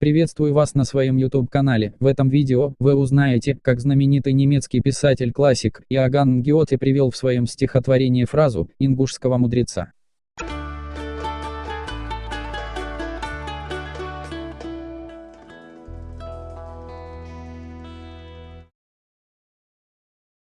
Приветствую вас на своем YouTube-канале. В этом видео вы узнаете, как знаменитый немецкий писатель-классик Иоганн Гёте привел в своем стихотворении фразу ингушского мудреца.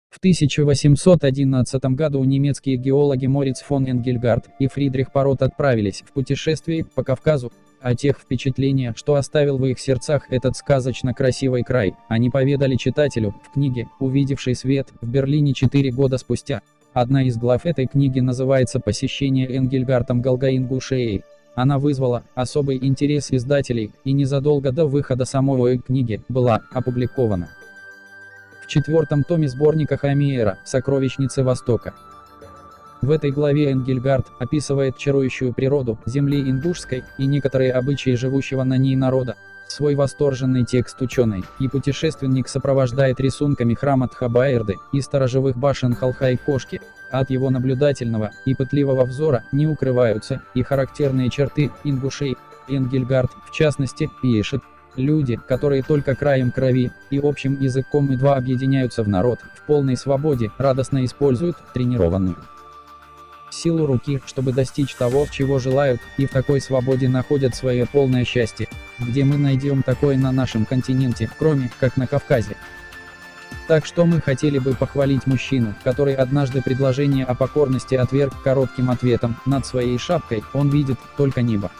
В 1811 году немецкие геологи Мориц фон Энгельгард и Фридрих Парот отправились в путешествие по Кавказу. О тех впечатлениях, что оставил в их сердцах этот сказочно красивый край, они поведали читателю в книге, увидевшей свет в Берлине 4 года спустя. Одна из глав этой книги называется «Посещение Энгельгартом Галга-Ингушетии». Она вызвала особый интерес издателей и незадолго до выхода самой книги была опубликована в 4-м томе сборника Хомеера «Сокровищницы Востока». В этой главе Энгельгард описывает чарующую природу земли ингушской и некоторые обычаи живущего на ней народа. Свой восторженный текст ученый и путешественник сопровождает рисунками храма Тхабаэрды и сторожевых башен Халхай-Кошки. От его наблюдательного и пытливого взора не укрываются и характерные черты ингушей. Энгельгард, в частности, пишет: люди, которые только краем крови и общим языком едва объединяются в народ, в полной свободе радостно используют тренированную силу руки, чтобы достичь того, чего желают, и в такой свободе находят свое полное счастье. Где мы найдем такое на нашем континенте, кроме как на Кавказе? Так что мы хотели бы похвалить мужчину, который однажды предложение о покорности отверг коротким ответом: над своей шапкой он видит только небо.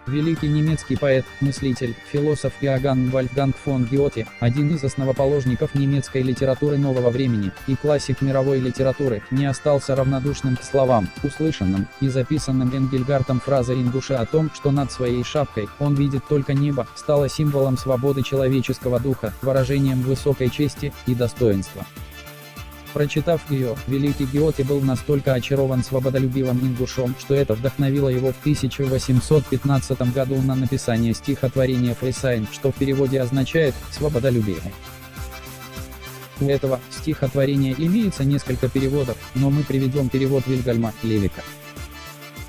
Великий немецкий поэт, мыслитель, философ Иоганн Вольфганг фон Гёте, один из основоположников немецкой литературы нового времени и классик мировой литературы, не остался равнодушным к словам, услышанным и записанным Энгельгартом. Фраза ингуша о том, что над своей шапкой он видит только небо, стала символом свободы человеческого духа, выражением высокой чести и достоинства. Прочитав ее, великий Гёте был настолько очарован свободолюбивым ингушом, что это вдохновило его в 1815 году на написание стихотворения «Фрисайн», что в переводе означает «свободолюбие». У этого стихотворения имеется несколько переводов, но мы приведем перевод Вильгельма Левика.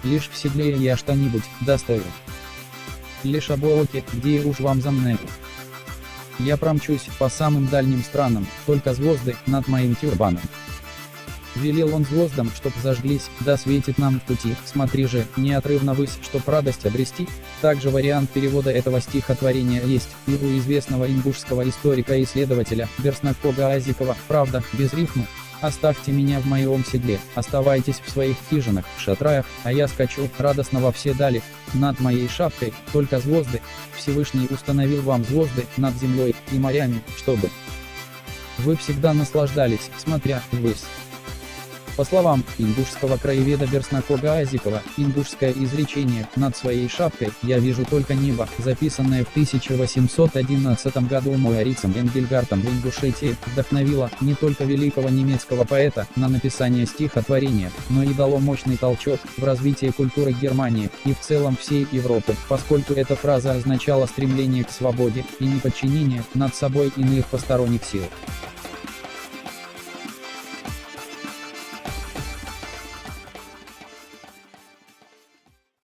«Лишь в седле я что-нибудь достою. Лишь обооки, где уж вам за мною. Я промчусь по самым дальним странам, только звезды над моим тюрбаном. Велел он звездам, чтоб зажглись, да светит нам в пути, смотри же, неотрывно ввысь, чтоб радость обрести». Также вариант перевода этого стихотворения есть и у известного ингушского историка и исследователя Берснакога Азикова, правда, без рифмы. «Оставьте меня в моем седле, оставайтесь в своих хижинах, шатрах, а я скачу радостно во все дали. Над моей шапкой только звезды. Всевышний установил вам звезды над землей и морями, чтобы вы всегда наслаждались, смотря ввысь». По словам ингушского краеведа Берснакога Азикова, ингушское изречение «над своей шапкой я вижу только небо», записанное в 1811 году Морицем Энгельгартом в Ингушетии, вдохновило не только великого немецкого поэта на написание стихотворения, но и дало мощный толчок в развитие культуры Германии и в целом всей Европы, поскольку эта фраза означала стремление к свободе и неподчинение над собой иных посторонних сил.